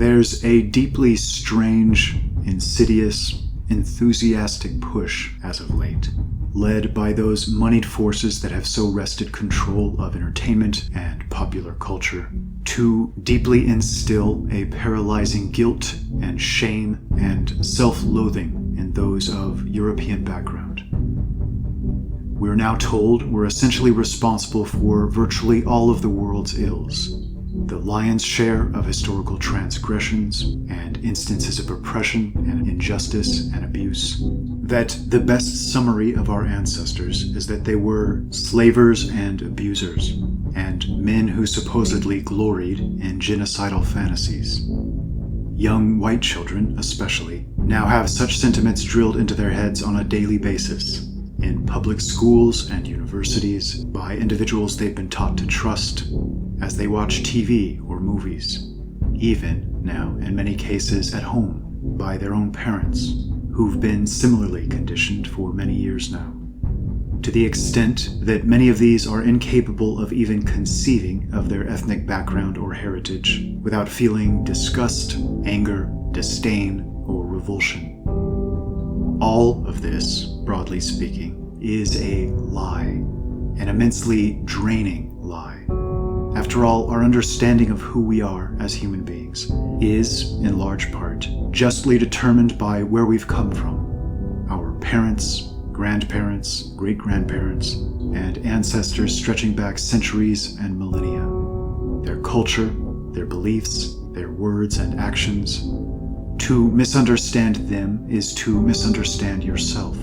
There's a deeply strange, insidious, enthusiastic push as of late, led by those moneyed forces that have so wrested control of entertainment and popular culture, to deeply instill a paralyzing guilt and shame and self-loathing in those of European background. We're now told we're essentially responsible for virtually all of the world's ills, the lion's share of historical transgressions and instances of oppression and injustice and abuse, that the best summary of our ancestors is that they were slavers and abusers, and men who supposedly gloried in genocidal fantasies. Young white children, especially, now have such sentiments drilled into their heads on a daily basis, in public schools and universities, by individuals they've been taught to trust, as they watch TV or movies, even now, in many cases, at home, by their own parents, who've been similarly conditioned for many years now. To the extent that many of these are incapable of even conceiving of their ethnic background or heritage without feeling disgust, anger, disdain, or revulsion. All of this, broadly speaking, is a lie, an immensely draining lie. After all, our understanding of who we are as human beings is, in large part, justly determined by where we've come from. Our parents, grandparents, great-grandparents, and ancestors stretching back centuries and millennia. Their culture, their beliefs, their words and actions. To misunderstand them is to misunderstand yourself.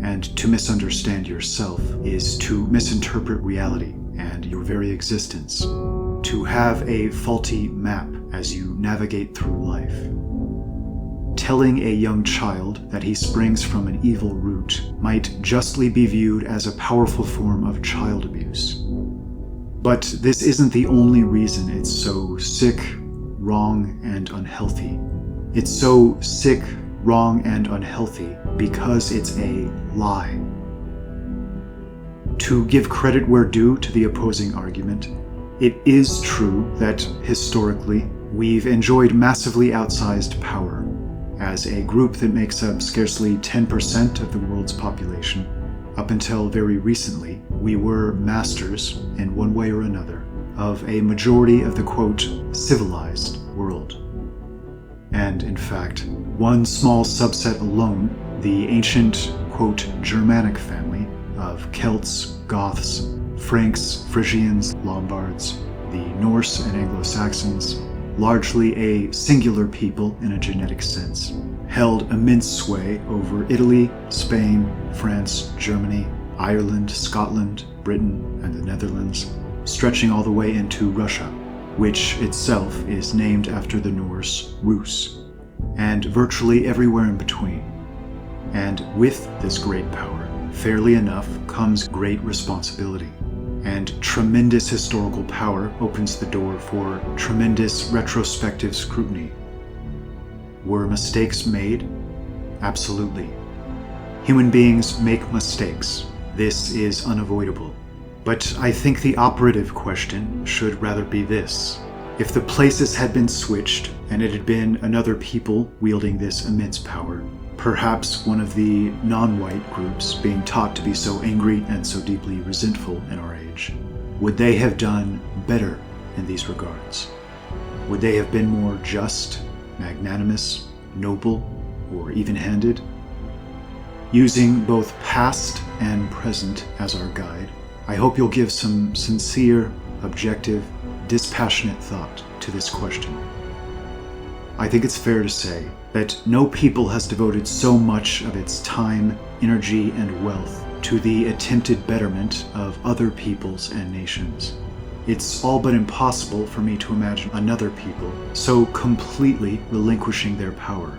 And to misunderstand yourself is to misinterpret reality and your very existence, to have a faulty map as you navigate through life. Telling a young child that he springs from an evil root might justly be viewed as a powerful form of child abuse. But this isn't the only reason it's so sick, wrong, and unhealthy. It's so sick, wrong, and unhealthy because it's a lie. To give credit where due to the opposing argument, it is true that, historically, we've enjoyed massively outsized power. As a group that makes up scarcely 10% of the world's population, up until very recently, we were masters, in one way or another, of a majority of the, quote, civilized world. And, in fact, one small subset alone, the ancient, quote, Germanic family, of Celts, Goths, Franks, Frisians, Lombards, the Norse and Anglo-Saxons, largely a singular people in a genetic sense, held immense sway over Italy, Spain, France, Germany, Ireland, Scotland, Britain, and the Netherlands, stretching all the way into Russia, which itself is named after the Norse Rus, and virtually everywhere in between. And with this great power, fairly enough, comes great responsibility. And tremendous historical power opens the door for tremendous retrospective scrutiny. Were mistakes made? Absolutely. Human beings make mistakes. This is unavoidable. But I think the operative question should rather be this. If the places had been switched, and it had been another people wielding this immense power, perhaps one of the non-white groups being taught to be so angry and so deeply resentful in our age, would they have done better in these regards? Would they have been more just, magnanimous, noble, or even-handed? Using both past and present as our guide, I hope you'll give some sincere, objective, dispassionate thought to this question. I think it's fair to say that no people has devoted so much of its time, energy, and wealth to the attempted betterment of other peoples and nations. It's all but impossible for me to imagine another people so completely relinquishing their power,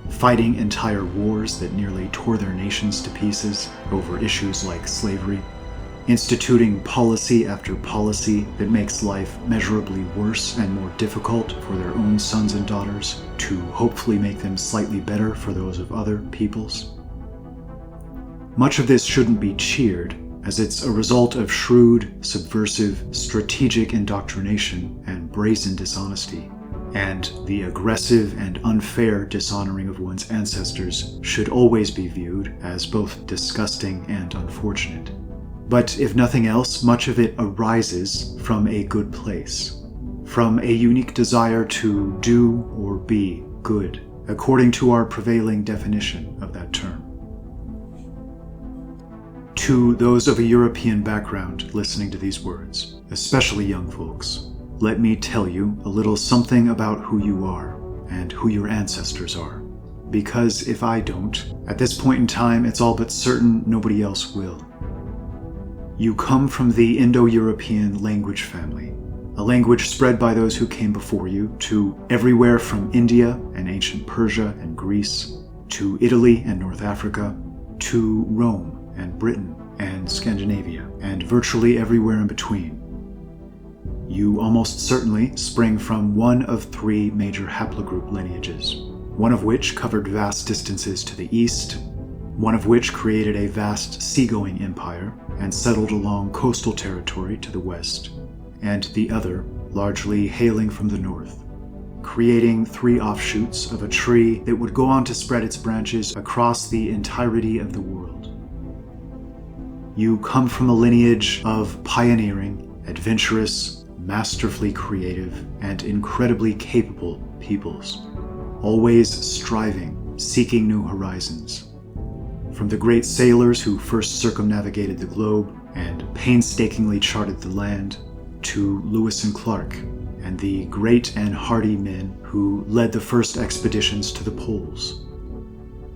fighting entire wars that nearly tore their nations to pieces over issues like slavery, instituting policy after policy that makes life measurably worse and more difficult for their own sons and daughters, to hopefully make them slightly better for those of other peoples. Much of this shouldn't be cheered, as it's a result of shrewd, subversive, strategic indoctrination and brazen dishonesty, and the aggressive and unfair dishonoring of one's ancestors should always be viewed as both disgusting and unfortunate. But if nothing else, much of it arises from a good place, from a unique desire to do or be good, according to our prevailing definition of that term. To those of a European background listening to these words, especially young folks, let me tell you a little something about who you are and who your ancestors are. Because if I don't, at this point in time, it's all but certain nobody else will. You come from the Indo-European language family, a language spread by those who came before you to everywhere from India and ancient Persia and Greece, to Italy and North Africa, to Rome and Britain and Scandinavia, and virtually everywhere in between. You almost certainly spring from one of three major haplogroup lineages, one of which covered vast distances to the east, one of which created a vast seagoing empire and settled along coastal territory to the west, and the other largely hailing from the north, creating three offshoots of a tree that would go on to spread its branches across the entirety of the world. You come from a lineage of pioneering, adventurous, masterfully creative, and incredibly capable peoples, always striving, seeking new horizons. From the great sailors who first circumnavigated the globe and painstakingly charted the land, to Lewis and Clark, and the great and hardy men who led the first expeditions to the poles.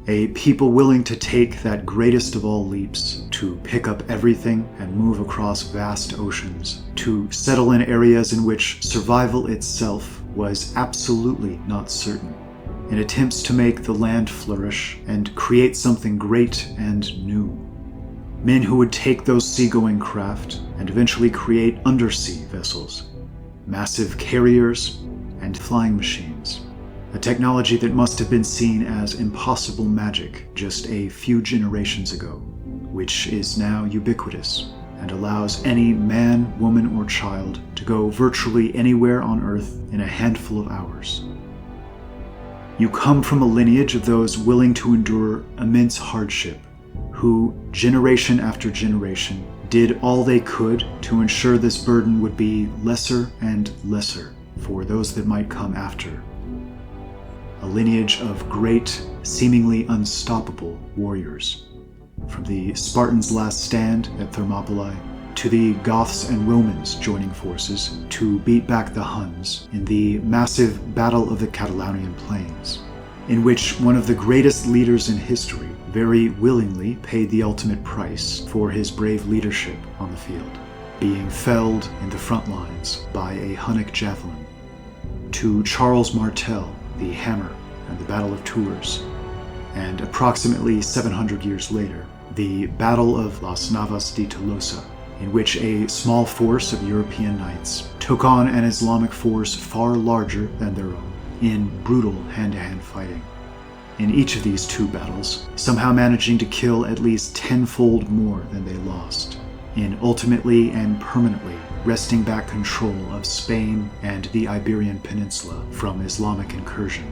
A people willing to take that greatest of all leaps, to pick up everything and move across vast oceans, to settle in areas in which survival itself was absolutely not certain, in attempts to make the land flourish and create something great and new. Men who would take those seagoing craft and eventually create undersea vessels, massive carriers, and flying machines. A technology that must have been seen as impossible magic just a few generations ago, which is now ubiquitous and allows any man, woman, or child to go virtually anywhere on Earth in a handful of hours. You come from a lineage of those willing to endure immense hardship, who, generation after generation, did all they could to ensure this burden would be lesser and lesser for those that might come after. A lineage of great, seemingly unstoppable warriors, from the Spartans' last stand at Thermopylae, to the Goths and Romans joining forces to beat back the Huns in the massive Battle of the Catalaunian Plains, in which one of the greatest leaders in history very willingly paid the ultimate price for his brave leadership on the field, being felled in the front lines by a Hunnic javelin, to Charles Martel, the Hammer, and the Battle of Tours, and approximately 700 years later, the Battle of Las Navas de Tolosa, in which a small force of European knights took on an Islamic force far larger than their own in brutal hand-to-hand fighting. In each of these two battles, somehow managing to kill at least tenfold more than they lost, in ultimately and permanently wresting back control of Spain and the Iberian Peninsula from Islamic incursion.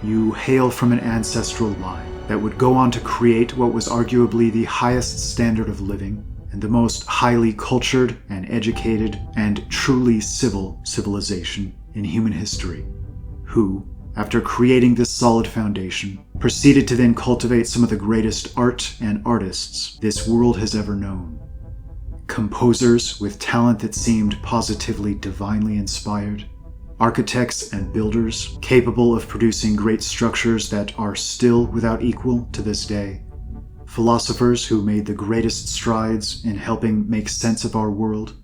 You hail from an ancestral line that would go on to create what was arguably the highest standard of living and the most highly cultured and educated and truly civil civilization in human history, who, after creating this solid foundation, proceeded to then cultivate some of the greatest art and artists this world has ever known. Composers with talent that seemed positively divinely inspired, architects and builders capable of producing great structures that are still without equal to this day, philosophers who made the greatest strides in helping make sense of our world,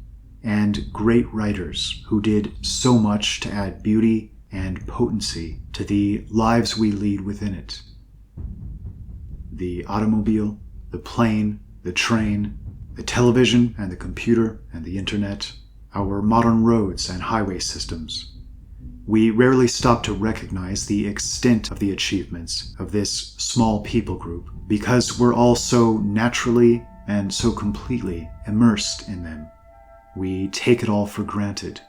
and great writers who did so much to add beauty and potency to the lives we lead within it. The automobile, the plane, the train, the television and the computer and the internet, our modern roads and highway systems. We rarely stop to recognize the extent of the achievements of this small people group because we're all so naturally and so completely immersed in them. We take it all for granted.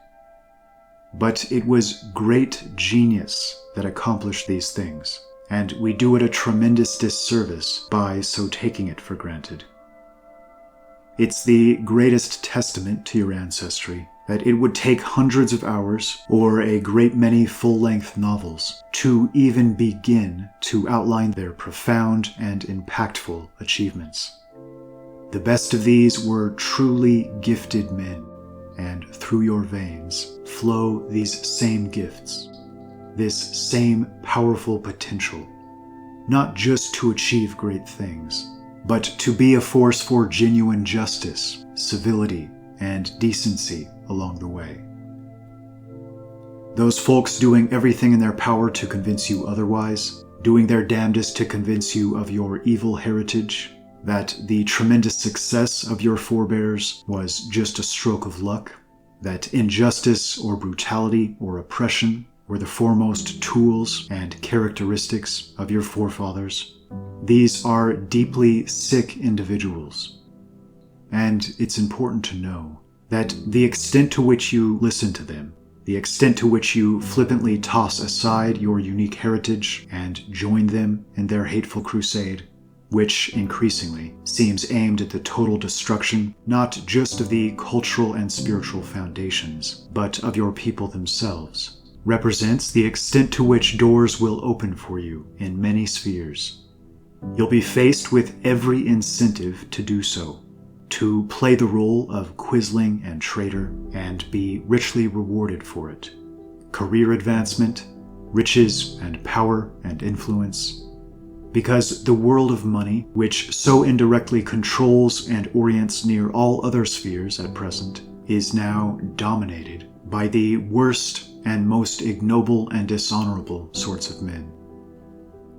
But it was great genius that accomplished these things, and we do it a tremendous disservice by so taking it for granted. It's the greatest testament to your ancestry that it would take hundreds of hours or a great many full-length novels to even begin to outline their profound and impactful achievements. The best of these were truly gifted men, and through your veins flow these same gifts, this same powerful potential, not just to achieve great things, but to be a force for genuine justice, civility, and decency along the way. Those folks doing everything in their power to convince you otherwise, doing their damnedest to convince you of your evil heritage, that the tremendous success of your forebears was just a stroke of luck, that injustice or brutality or oppression were the foremost tools and characteristics of your forefathers. These are deeply sick individuals. And it's important to know that the extent to which you listen to them, the extent to which you flippantly toss aside your unique heritage and join them in their hateful crusade, which increasingly seems aimed at the total destruction not just of the cultural and spiritual foundations, but of your people themselves, represents the extent to which doors will open for you in many spheres. You'll be faced with every incentive to do so, to play the role of quisling and traitor and be richly rewarded for it. Career advancement, riches and power and influence. Because the world of money, which so indirectly controls and orients near all other spheres at present, is now dominated by the worst and most ignoble and dishonorable sorts of men.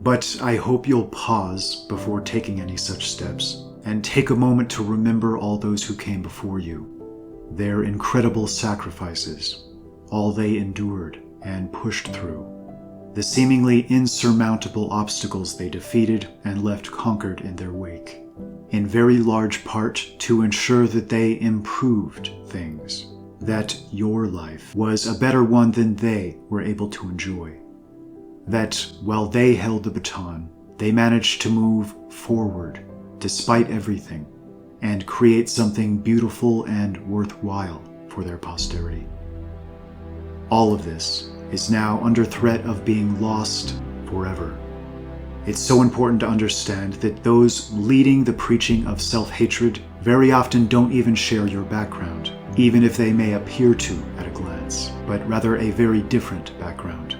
But I hope you'll pause before taking any such steps, and take a moment to remember all those who came before you, their incredible sacrifices, all they endured and pushed through, the seemingly insurmountable obstacles they defeated and left conquered in their wake, in very large part to ensure that they improved things, that your life was a better one than they were able to enjoy, that while they held the baton, they managed to move forward despite everything, and create something beautiful and worthwhile for their posterity. All of this is now under threat of being lost forever. It's so important to understand that those leading the preaching of self-hatred very often don't even share your background, even if they may appear to at a glance, but rather a very different background.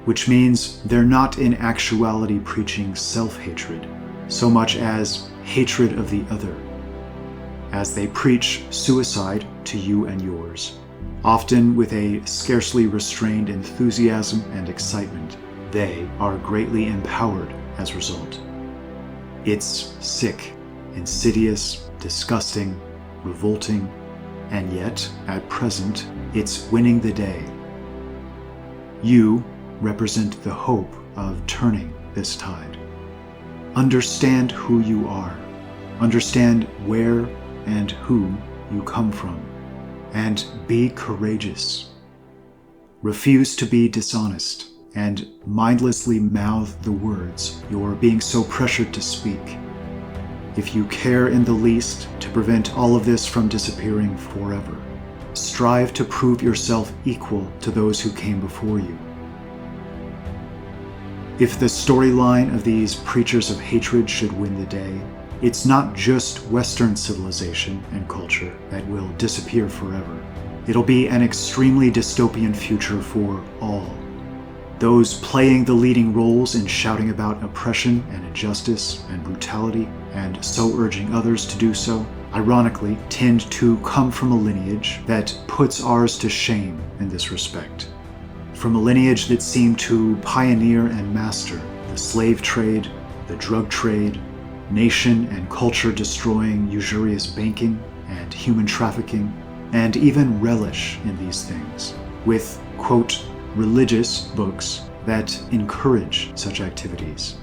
Which means they're not in actuality preaching self-hatred, so much as hatred of the other, as they preach suicide to you and yours, often with a scarcely restrained enthusiasm and excitement. They are greatly empowered as a result. It's sick, insidious, disgusting, revolting, and yet, at present, it's winning the day. You represent the hope of turning this tide. Understand who you are. Understand where and who you come from. And be courageous. Refuse to be dishonest and mindlessly mouth the words you're being so pressured to speak. If you care in the least to prevent all of this from disappearing forever, strive to prove yourself equal to those who came before you. If the storyline of these preachers of hatred should win the day, it's not just Western civilization and culture that will disappear forever. It'll be an extremely dystopian future for all. Those playing the leading roles in shouting about oppression and injustice and brutality, and so urging others to do so, ironically tend to come from a lineage that puts ours to shame in this respect. From a lineage that seemed to pioneer and master the slave trade, the drug trade, nation and culture destroying usurious banking and human trafficking, and even relish in these things, with, quote, religious books that encourage such activities.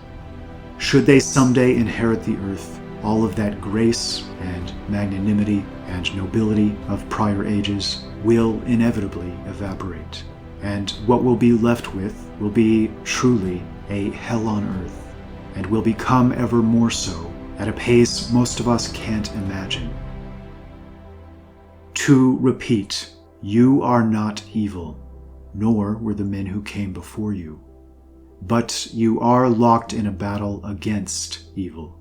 Should they someday inherit the earth, all of that grace and magnanimity and nobility of prior ages will inevitably evaporate. And what we'll be left with will be truly a hell on earth, and will become ever more so at a pace most of us can't imagine. To repeat, you are not evil, nor were the men who came before you. But you are locked in a battle against evil.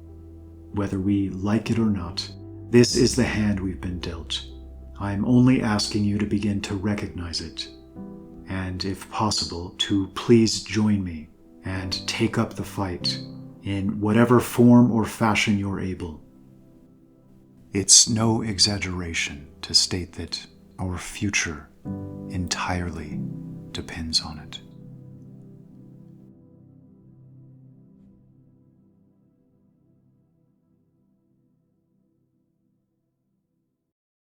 Whether we like it or not, this is the hand we've been dealt. I am only asking you to begin to recognize it, and if possible, to please join me and take up the fight in whatever form or fashion you're able. It's no exaggeration to state that our future entirely depends on it.